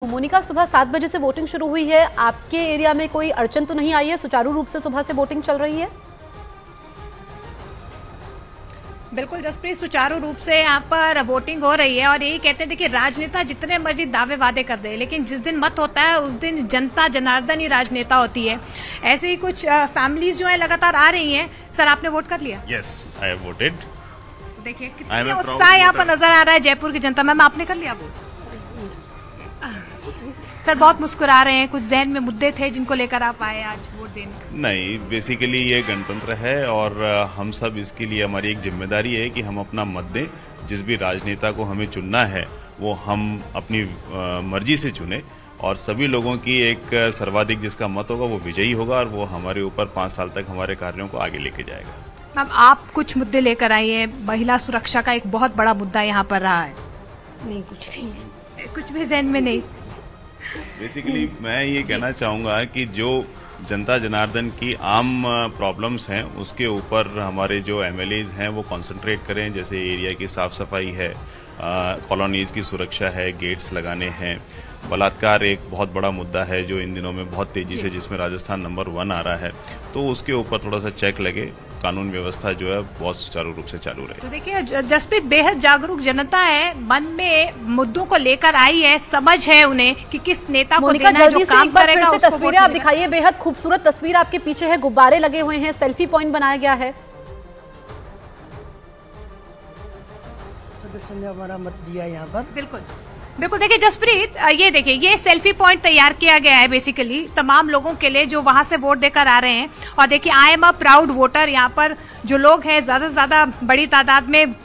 मोनिका, सुबह 7 बजे से वोटिंग शुरू हुई है। आपके एरिया में कोई अड़चन तो नहीं आई है? सुचारू रूप से सुबह से वोटिंग चल रही है? बिल्कुल जसप्रीत, सुचारू रूप से यहाँ पर वोटिंग हो रही है। और यही कहते हैं, देखिए राजनेता जितने मर्जी दावे वादे कर दे, लेकिन जिस दिन मत होता है उस दिन जनता जनार्दन ही राजनेता होती है। ऐसे ही कुछ फैमिलीज जो है लगातार आ रही हैं। सर, आपने वोट कर लिया? Yes, I have voted. देखिए कितना उत्साह यहाँ पर नजर आ रहा है जयपुर की जनता। मैम, आपने कर लिया वोट? सर, बहुत मुस्कुरा रहे हैं। कुछ जहन में मुद्दे थे जिनको लेकर आप आए आज वोट देने? नहीं, बेसिकली ये गणतंत्र है और हम सब इसके लिए, हमारी एक जिम्मेदारी है कि हम अपना मत दें। जिस भी राजनेता को हमें चुनना है वो हम अपनी मर्जी से चुने और सभी लोगों की एक सर्वाधिक जिसका मत होगा वो विजयी होगा और वो हमारे ऊपर 5 साल तक हमारे कार्यों को आगे लेके जाएगा। मैम, आप कुछ मुद्दे लेकर आई हैं। महिला सुरक्षा का एक बहुत बड़ा मुद्दा यहाँ पर रहा है। नहीं, कुछ नहीं है। कुछ भी जहन में नहीं? बेसिकली मैं ये कहना चाहूँगा कि जो जनता जनार्दन की आम प्रॉब्लम्स हैं उसके ऊपर हमारे जो एमएलएज हैं वो कंसंट्रेट करें। जैसे एरिया की साफ सफाई है, कॉलोनीज़ की सुरक्षा है, गेट्स लगाने हैं। बलात्कार एक बहुत बड़ा मुद्दा है जो इन दिनों में बहुत तेजी से, जिसमें राजस्थान नंबर 1 आ रहा है, तो उसके ऊपर थोड़ा सा चेक लगे। कानून व्यवस्था जो है बहुत सुचारू रूप से चालू रहे। तो देखिए जसप्रीत, बेहद जागरूक जनता है, मन में मुद्दों को लेकर आई है, समझ है उन्हें कि किस नेता को देना है जो काम करेगा। उसको तस्वीरें आप दिखाइए। बेहद खूबसूरत तस्वीर आपके पीछे है, गुब्बारे लगे हुए हैं, सेल्फी पॉइंट बनाया गया है। सदस्य ने हमारा मत दिया यहाँ पर। बिल्कुल बिल्कुल। देखिए जसप्रीत, ये देखिए, ये सेल्फी पॉइंट तैयार किया गया है बेसिकली तमाम लोगों के लिए जो वहां से वोट देकर आ रहे हैं। और देखिए, I am a proud voter. यहाँ पर जो लोग हैं ज्यादा से ज्यादा बड़ी तादाद में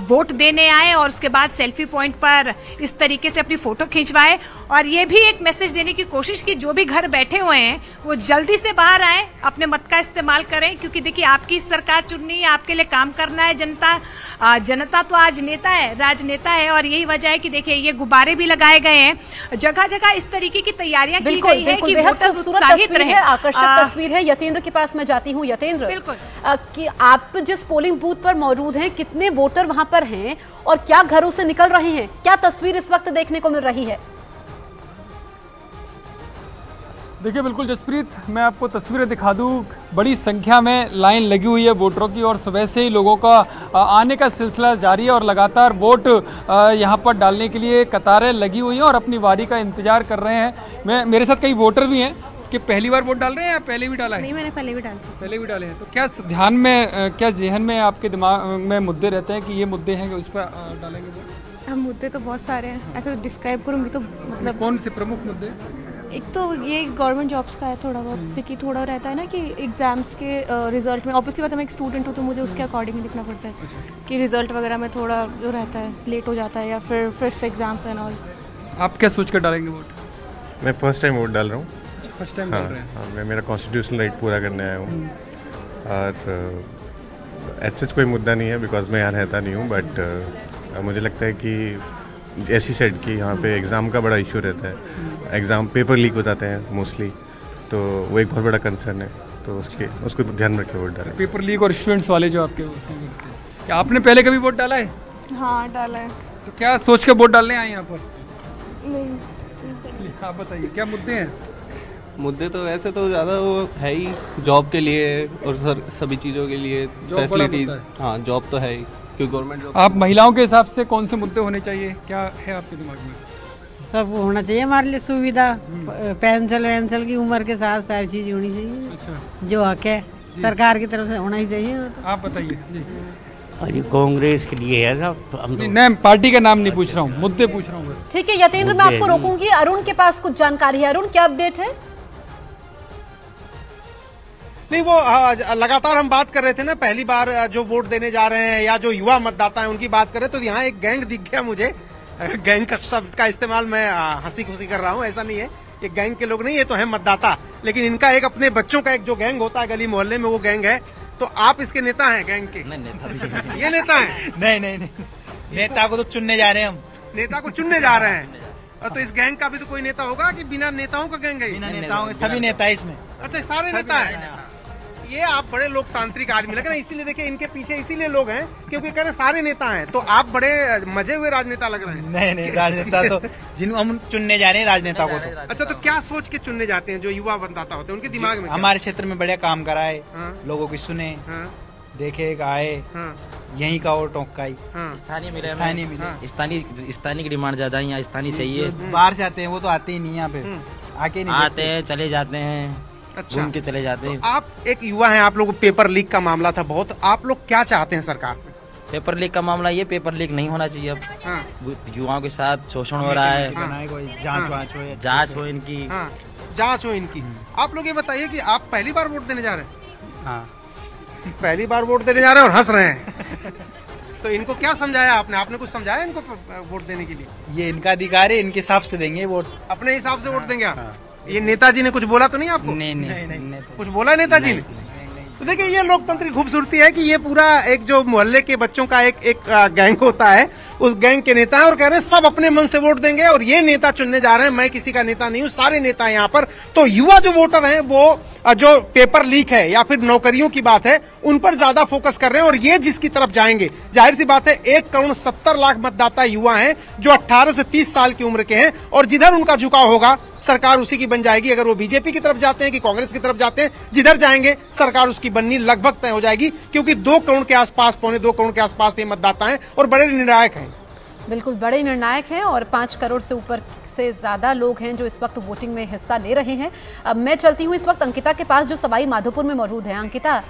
वोट देने आए और उसके बाद सेल्फी पॉइंट पर इस तरीके से अपनी फोटो खिंचवाए। और ये भी एक मैसेज देने की कोशिश की जो भी घर बैठे हुए हैं वो जल्दी से बाहर आए, अपने मत का इस्तेमाल करें, क्योंकि देखिए आपकी सरकार चुननी है, आपके लिए काम करना है। जनता तो आज नेता है, राजनेता है। और यही वजह है कि देखिए ये गुब्बारे भी लगाए गए हैं, जगह जगह इस तरीके की तैयारियां की गई है कि वोटर्स उत्साहित रहे। आकर्षक तस्वीर है। यतेंद्र के पास मैं जाती हूँ। यतेंद्र, बिल्कुल, कि आप जिस पोलिंग बूथ पर मौजूद हैं, कितने वोटर वहां पर हैं और क्या घरों से निकल रहे हैं? क्या तस्वीर इस वक्त देखने को मिल रही है? देखिए, बिल्कुल जसप्रीत, मैं आपको तस्वीरें दिखा दूं। बड़ी संख्या में लाइन लगी हुई है वोटरों की और सुबह से ही लोगों का आने का सिलसिला जारी है और लगातार वोट यहां पर डालने के लिए कतारें लगी हुई हैं और अपनी बारी का इंतजार कर रहे हैं। मेरे साथ कई वोटर भी हैं। कि पहली बार वोट डाल रहे हैं या पहले भी डाला है? नहीं, मैंने पहले भी डाले हैं। तो क्या ध्यान में, क्या जहन में आपके दिमाग में मुद्दे रहते हैं कि ये मुद्दे हैं कि उस पर डालेंगे वोट? हम मुद्दे तो बहुत सारे हैं, ऐसे डिस्क्राइब करूँगी तो मतलब कौन से प्रमुख मुद्दे? एक तो ये गवर्नमेंट जॉब्स का है थोड़ा बहुत, जैसे कि थोड़ा रहता है ना कि एग्जाम्स के रिजल्ट में, ऑब्वियसली बात है मैं एक स्टूडेंट हूँ तो मुझे उसके अकॉर्डिंग लिखना पड़ता है कि रिजल्ट वगैरह में थोड़ा जो रहता है लेट हो जाता है या फिर से एग्जाम्स एंड ऑल। आप क्या सोच कर डालेंगे वोट? मैं फर्स्ट टाइम वोट डाल रहा हूँ। फर्स्ट टाइम डाल रहे हैं? मैं मेरा कॉन्स्टिट्यूशनल राइट पूरा करने आया हूँ और ऐसा कोई मुद्दा नहीं है बिकॉज मैं यहाँ रहता नहीं हूँ। बट मुझे लगता है कि ऐसी साइड की यहाँ पे एग्ज़ाम का बड़ा इशू रहता है। एग्ज़ाम पेपर लीक बताते हैं मोस्टली, तो वो एक बहुत बड़ा कंसर्न है, तो उसको ध्यान में रख के वोट डालें। पेपर लीक और स्टूडेंट्स वाले जो आपके, क्या आपने पहले कभी वोट डाला है? हाँ, डाला है। तो क्या सोच के वोट डालने आए यहाँ पर? नहीं। आप बताइए क्या मुद्दे हैं? मुद्दे तो वैसे तो ज़्यादा वो है ही, जॉब के लिए और सभी चीज़ों के लिए फैसिलिटीज़। हाँ, जॉब तो है ही, क्योंकि गवर्नमेंट जॉब। आप महिलाओं के हिसाब से कौन से मुद्दे होने चाहिए, क्या है आपके दिमाग में? सब होना चाहिए हमारे लिए सुविधा, पेंशन वेंशन की उम्र के साथ सारी चीज होनी चाहिए। अच्छा, जो हक है सरकार की तरफ से होना ही चाहिए। आप बताइए जी। अरे कांग्रेस के लिए है सब। हम तो नहीं, पार्टी का नाम नहीं पूछ रहा हूँ, मुद्दे पूछ रहा हूँ। ठीक है यतेंद्र, मैं आपको रोकूंगी। अरुण के पास कुछ जानकारी है। अरुण, क्या अपडेट है? नहीं, वो लगातार हम बात कर रहे थे ना, पहली बार जो वोट देने जा रहे हैं या जो युवा मतदाता है उनकी बात करें तो यहाँ एक गैंग दिख गया मुझे। गैंग का शब्द का इस्तेमाल मैं हंसी खुशी कर रहा हूँ, ऐसा नहीं है। ये गैंग के लोग नहीं, ये तो है मतदाता, लेकिन इनका एक अपने बच्चों का एक जो गैंग होता है गली मोहल्ले में, वो गैंग है। तो आप इसके नेता हैं गैंग के? नहीं, नेता ये नेता है? नहीं, नेता को तो चुनने जा रहे हैं हम। नेता को चुनने जा रहे हैं, तो इस गैंग का भी तो कोई नेता होगा कि बिना नेताओं का गैंग है? बिना नेताओं के, सभी नेता है इसमें। अच्छा, सारे नेता है। ये आप बड़े लोकतांत्रिक आदमी लग रहे हैं, इसीलिए देखिए इनके पीछे इसीलिए लोग हैं क्योंकि कह रहे सारे नेता हैं, तो आप बड़े मजे हुए राजनेता लग रहे हैं। नहीं राजनेता तो जिनको हम चुनने जा रहे हैं राजनेता को तो। अच्छा, तो क्या सोच के चुनने जाते हैं जो युवा मतदाता होते हैं, उनके दिमाग में हमारे क्षेत्र में बढ़िया काम कराए, लोगों की सुने, देखे आए, यही का और टोंकाई स्थानीय मिले, स्थानीय की डिमांड ज्यादा है, यहाँ स्थानीय चाहिए। बाहर जाते हैं वो तो आते ही नहीं, यहाँ पे आके नहीं आते हैं, चले जाते हैं, अच्छा घूम के चले जाते हैं। तो आप एक युवा हैं, आप लोग पेपर लीक का मामला था बहुत, आप लोग क्या चाहते हैं सरकार से? पेपर लीक का मामला, ये पेपर लीक नहीं होना चाहिए। अब युवाओं के साथ शोषण हो रहा है, जांच हो इनकी, जांच हो इनकी। आप लोग ये बताइए कि आप पहली बार वोट देने जा रहे हैं? पहली बार वोट देने जा रहे हैं और हंस रहे हैं तो इनको क्या समझाया आपने? आपने कुछ समझाया इनको वोट देने के लिए? ये इनका अधिकार है, इनके हिसाब से देंगे वोट, अपने हिसाब से वोट देंगे आप? ये नेताजी ने कुछ बोला तो नहीं आपको? नहीं। कुछ बोला नेताजी ने? तो देखिए ये लोकतंत्र की खूबसूरती है कि ये पूरा एक जो मोहल्ले के बच्चों का एक गैंग होता है, उस गैंग के नेता है और कह रहे हैं सब अपने मन से वोट देंगे और ये नेता चुनने जा रहे हैं, मैं किसी का नेता नहीं हूँ, सारे नेता हैं यहाँ पर। तो युवा जो वोटर हैं वो जो पेपर लीक है या फिर नौकरियों की बात है उन पर ज्यादा फोकस कर रहे हैं और ये जिसकी तरफ जाएंगे, जाहिर सी बात है 1,70,00,000 मतदाता युवा हैं जो 18 से 30 साल की उम्र के हैं और जिधर उनका झुकाव होगा सरकार उसी की बन जाएगी। अगर वो बीजेपी की तरफ जाते हैं कि कांग्रेस की तरफ जाते हैं, जिधर जाएंगे सरकार उसकी बननी लगभग तय हो जाएगी क्योंकि 2 करोड़ के आसपास, 2.25 करोड़ के आसपास ये मतदाता हैं और बड़े निर्णायक हैं। बिल्कुल बड़े निर्णायक हैं और 5 करोड़ से ऊपर से ज़्यादा लोग हैं जो इस वक्त वोटिंग में हिस्सा ले रहे हैं। अब मैं चलती हूँ इस वक्त अंकिता के पास जो सवाई माधोपुर में मौजूद है। अंकिता,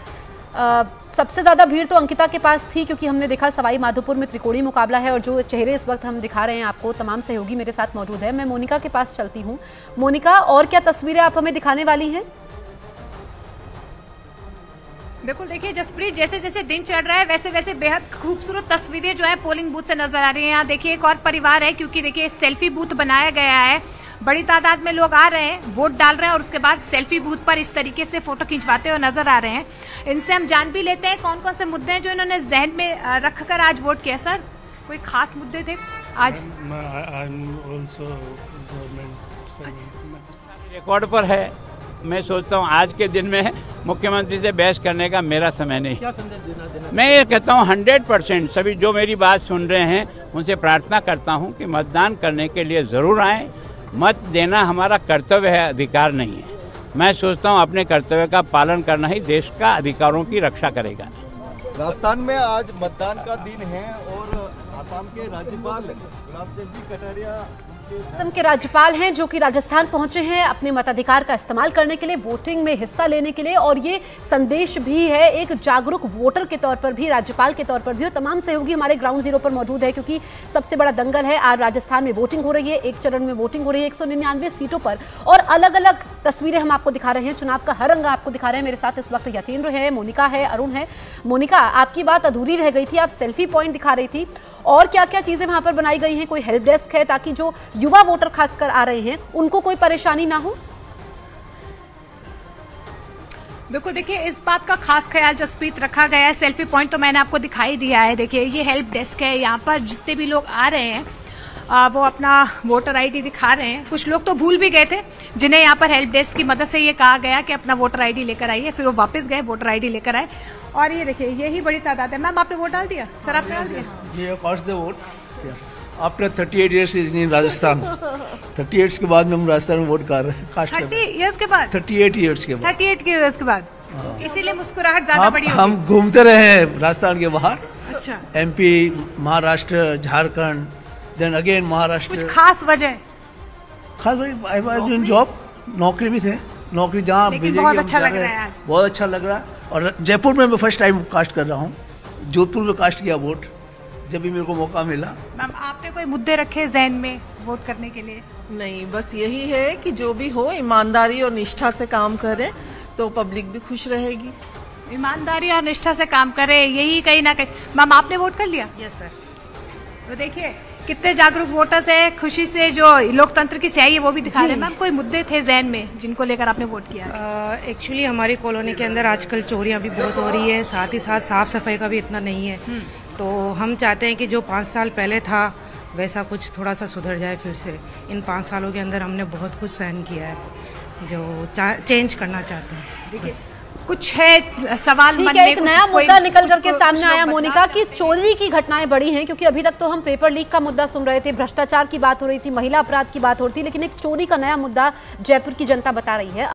सबसे ज़्यादा भीड़ तो अंकिता के पास थी क्योंकि हमने देखा सवाई माधोपुर में त्रिकोणीय मुकाबला है और जो चेहरे इस वक्त हम दिखा रहे हैं आपको, तमाम सहयोगी मेरे साथ मौजूद है। मैं मोनिका के पास चलती हूँ। मोनिका, और क्या तस्वीरें आप हमें दिखाने वाली हैं? बिल्कुल, देखिए जसप्रीत, जैसे जैसे दिन चढ़ रहा है वैसे वैसे बेहद खूबसूरत तस्वीरें जो है पोलिंग बूथ से नजर आ रही हैं। यहाँ देखिए एक और परिवार है क्योंकि देखिए सेल्फी बूथ बनाया गया है, बड़ी तादाद में लोग आ रहे हैं, वोट डाल रहे हैं और उसके बाद सेल्फी बूथ पर इस तरीके से फोटो खिंचवाते हुए नजर आ रहे हैं। इनसे हम जान भी लेते हैं कौन कौन से मुद्दे हैं जो इन्होंने जहन में रखकर आज वोट किया। सर, कोई खास मुद्दे थे आज? रिकॉर्ड पर है, मैं सोचता हूँ आज के दिन में मुख्यमंत्री से बहस करने का मेरा समय नहीं। क्या संदेश देना? मैं ये कहता हूँ 100% सभी जो मेरी बात सुन रहे हैं उनसे प्रार्थना करता हूँ कि मतदान करने के लिए ज़रूर आएँ। मत देना हमारा कर्तव्य है, अधिकार नहीं है। मैं सोचता हूँ अपने कर्तव्य का पालन करना ही देश का अधिकारों की रक्षा करेगा। राजस्थान में आज मतदान का दिन है और आसाम के राज्यपाल गुलाबचंद कटारिया असम के राज्यपाल हैं जो कि राजस्थान पहुंचे हैं अपने मताधिकार का इस्तेमाल करने के लिए, वोटिंग में हिस्सा लेने के लिए। और ये संदेश भी है एक जागरूक वोटर के तौर पर भी, राज्यपाल के तौर पर भी। और तमाम सहयोगी हमारे ग्राउंड जीरो पर मौजूद है क्योंकि सबसे बड़ा दंगल है। आज राजस्थान में वोटिंग हो रही है, एक चरण में वोटिंग हो रही है 199 सीटों पर और अलग अलग तस्वीरें हम आपको दिखा रहे हैं, चुनाव का हर रंग आपको दिखा रहे हैं। मेरे साथ इस वक्त यतीन्द्र है, मोनिका है, अरुण है। मोनिका, आपकी बात अधूरी रह गई थी, आप सेल्फी पॉइंट दिखा रही थी, और क्या क्या चीजें वहां पर बनाई गई हैं? कोई हेल्प डेस्क है ताकि जो युवा वोटर खासकर आ रहे हैं उनको कोई परेशानी ना हो? बिल्कुल, देखिए इस बात का खास ख्याल जसप्रीत रखा गया है। सेल्फी पॉइंट तो मैंने आपको दिखाई दिया है। देखिए ये हेल्प डेस्क है, यहाँ पर जितने भी लोग आ रहे हैं वो अपना वोटर आईडी दिखा रहे हैं। कुछ लोग तो भूल भी गए थे जिन्हें यहाँ पर हेल्प डेस्क की मदद से ये कहा गया कि अपना वोटर आईडी लेकर आइए, फिर वो वापस गए, वोटर आईडी लेकर आए। और ये देखिए यही बड़ी तादाद है। मैम, आपने वोट डाल दिया? सर, आपने डाल दिया? आफ्टर 38 years इन राजस्थान, 38 के बाद हम राजस्थान में वोट कर रहे हैं। 30 years के बाद? 38 years के बाद। 38 years के बाद, इसीलिए मुस्कुराहट ज्यादा बड़ी होगी। हम घूमते रहे हैं राजस्थान के बाहर। अच्छा। MP, Maharashtra, Jharkhand, then again Maharashtra. कुछ खास वजह? खास वजह आई वाज डूइंग जॉब, नौकरी भी थे, नौकरी जहाँ भेजेंगे बहुत अच्छा लग रहा है। बहुत अच्छा लग रहा है। और जयपुर में मैं फर्स्ट टाइम कास्ट कर रहा हूँ, जोधपुर में कास्ट किया वोट जब भी मेरे को मौका मिला। मैम, आपने कोई मुद्दे रखे जहन में वोट करने के लिए? नहीं, बस यही है कि जो भी हो ईमानदारी और निष्ठा से काम करें तो पब्लिक भी खुश रहेगी। ईमानदारी और निष्ठा से काम करे, यही कहीं ना कहीं। मैम, आपने वोट कर लिया? Yes sir. तो देखिए कितने जागरूक वोटर्स है, खुशी से जो लोकतंत्र की स्याही है वो भी दिखा रहे हैं। मैम, कोई मुद्दे थे जहन में जिनको लेकर आपने वोट किया? एक्चुअली हमारी कॉलोनी के अंदर आजकल चोरियां भी बहुत हो रही है, साथ ही साथ साफ सफाई का भी इतना नहीं है। तो हम चाहते हैं कि जो 5 साल पहले था वैसा कुछ थोड़ा सा सुधर जाए फिर से। इन 5 सालों के अंदर हमने बहुत कुछ सहन किया है जो चेंज करना चाहते हैं। देखिए कुछ है सवाल मन ठीक में, है, एक नया मुद्दा निकल करके कुछ सामने लोग आया बता मोनिका की चोरी की घटनाएं बढ़ी हैं, क्योंकि अभी तक तो हम पेपर लीक का मुद्दा सुन रहे थे, भ्रष्टाचार की बात हो रही थी, महिला अपराध की बात हो रही थी, लेकिन एक चोरी का नया मुद्दा जयपुर की जनता बता रही है।